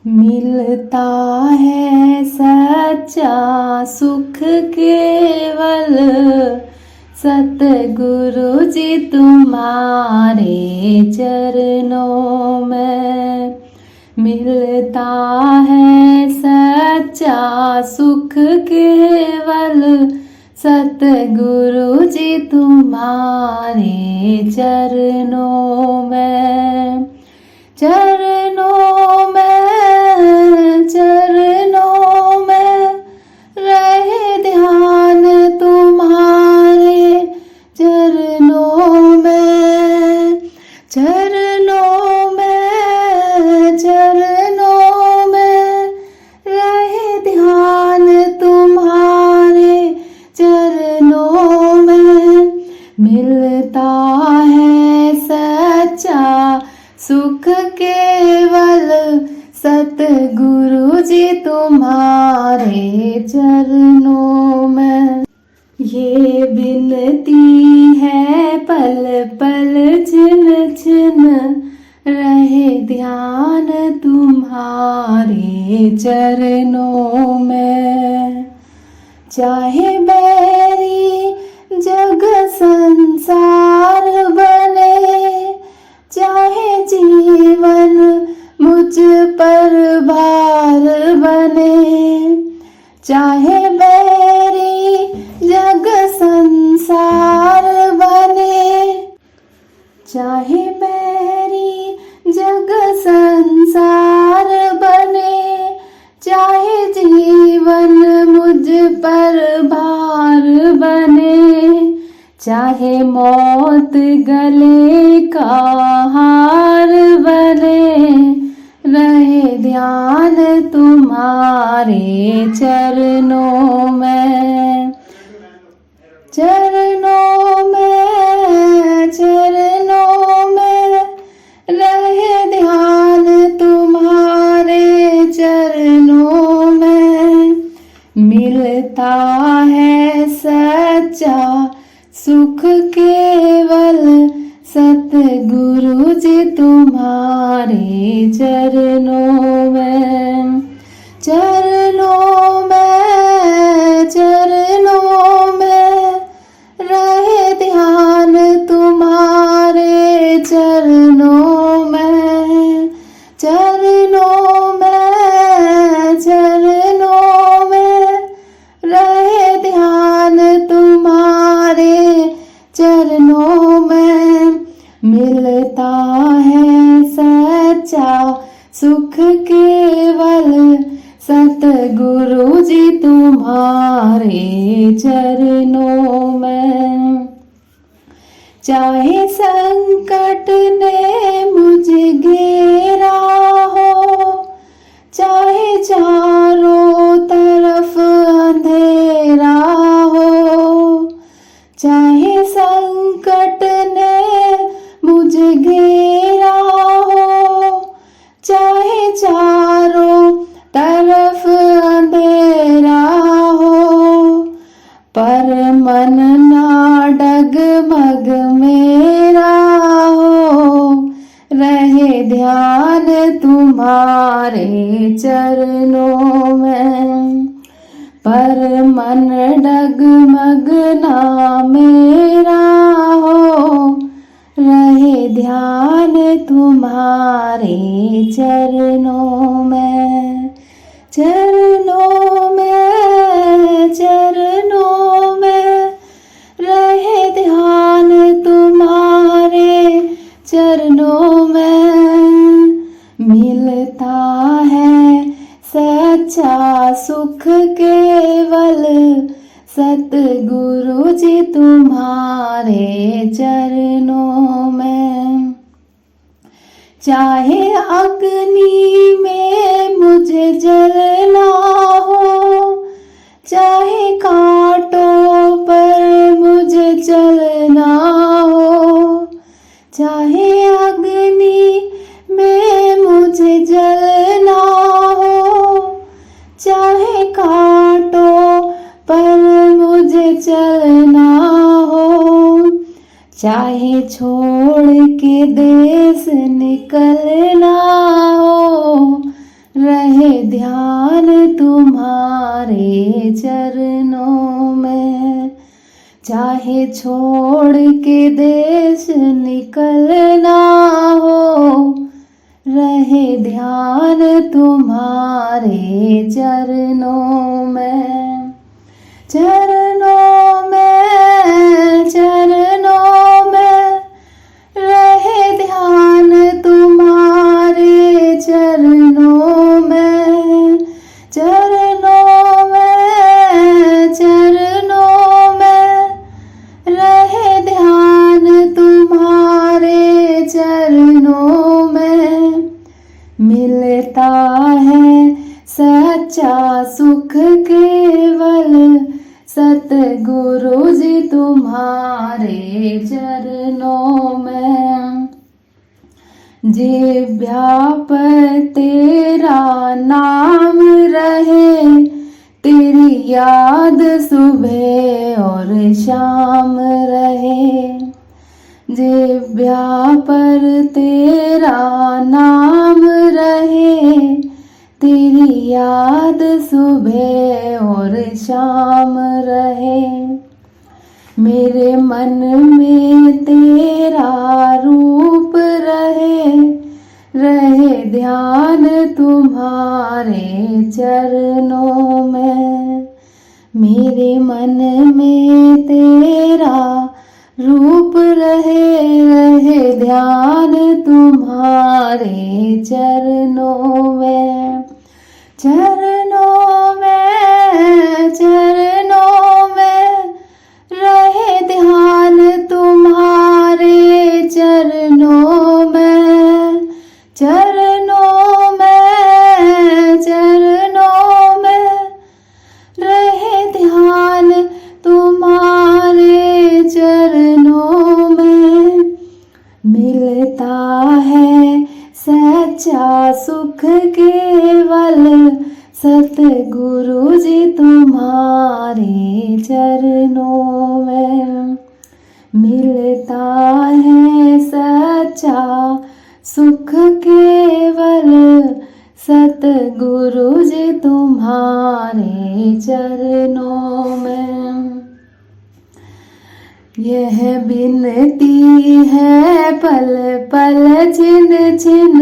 मिलता है सच्चा सुख केवल सतगुरु जी तुम्हारे चरणों में। मिलता है सच्चा सुख केवल सतगुरु जी तुम्हारे चरणों में। चरणों में रहे ध्यान तुम्हारे चरणों में। चरणों में रहे ध्यान तुम्हारे चरणों में। मिलता है सच्चा सुख केवल सतगुरु जी तुम्हारे चरणों में। ये विनती है पल पल छिन छिन रहे ध्यान तुम्हारे चरणों में। चाहे बैरी जग संसार बने, चाहे जीवन मुझ पर भार बने। चाहे बैरी जग संसार बने, चाहे बैरी जग संसार बने। चाहे जीवन मुझ पर भार बने, चाहे मौत गले का हार बने। रहे ध्यान तुम्हारे चरणों में। चरणों में रहे ध्यान तुम्हारे चरणों में। मिलता है सच्चा सुख केवल सतगुरु जी तुम्हारे चरणों में। चरणों में रहे ध्यान तुम्हारे चरणों में। चरणों में रहे ध्यान तुम्हारे चरणों में। मिलता है सच्चा सुख केवल सतगुरु जी तुम्हारे चरणों में। चाहे संकट ने मुझे घेरा हो, चाहे चारों तरफ अंधेरा हो। चाहे संकट ने मुझे घेरा हो, चाहे चारों तरफ अंधेरा हो। पर मन ना डगमग मेरा हो, रहे ध्यान तुम्हारे चरणों में। पर मन डगमग ना मेरा हो, रहे ध्यान तुम्हारे चरणों में। चरणों में रहे ध्यान तुम्हारे चरणों में। मिलता है सच्चा सुख केवल सतगुरु जी तुम्हारे चरणों में। चाहे अग्नि में मुझे जलना हो, चाहे कांटों पर मुझे चलना हो। चाहे अग्नि में मुझे जलना हो, चाहे कांटों पर मुझे चलना हो। चाहे छोड़ के देश निकलना हो, छोड़ के देश निकलना हो, रहे ध्यान तुम्हारे चरणों में, चरणों में, चरणों में, रहे ध्यान तुम्हारे चरणों में, चरणों में, चरणों में, रहे ध्यान तुम्हारे चरणों में। मिलता है सच्चा सुख केवल सतगुरु जी तुम्हारे चरणों में। जिह्वा पर तेरा नाम रहे, तेरी याद सुबह और शाम रहे। जिह्वा पर तेरा नाम रहे, तेरी याद सुबह और शाम रहे। मेरे मन में तेरा रूप रहे, रहे ध्यान तुम्हारे चरणों में। मेरे मन में तेरा रूप रहे, रहे ध्यान तुम्हारे चरणों में, चरणों में, चरणों में, रहे ध्यान तुम्हारे चरणों में, चरणों में, चरणों में, रहे ध्यान तुम्हारे चरणों में। मिलता है सच्चा सुख केवल सतगुरु जी तुम्हारे चरणों में। मिलता है सच्चा सुख केवल सतगुरु जी तुम्हारे चरणों में। यह विनती है पल पल छिन छिन,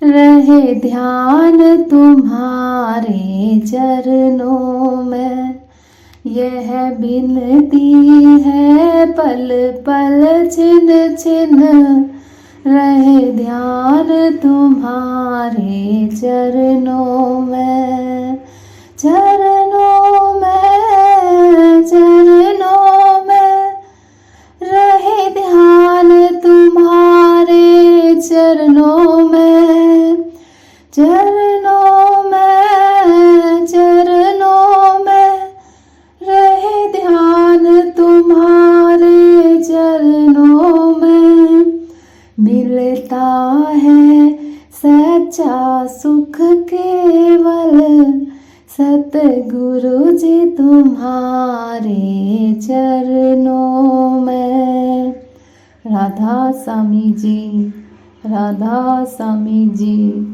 रहे ध्यान तुम्हारे चरणों में। यह विनती है पल पल छिन छिन, रहे ध्यान तुम्हारे चरणों में, चरणों में, चरणों में, रहे ध्यान तुम्हारे चरणों में, चरणों में, चरणों में, रहे ध्यान तुम्हारे चरणों में। मिलता है सच्चा सुख केवल सतगुरु जी तुम्हारे चरणों में। राधा स्वामी जी, राधा स्वामी जी।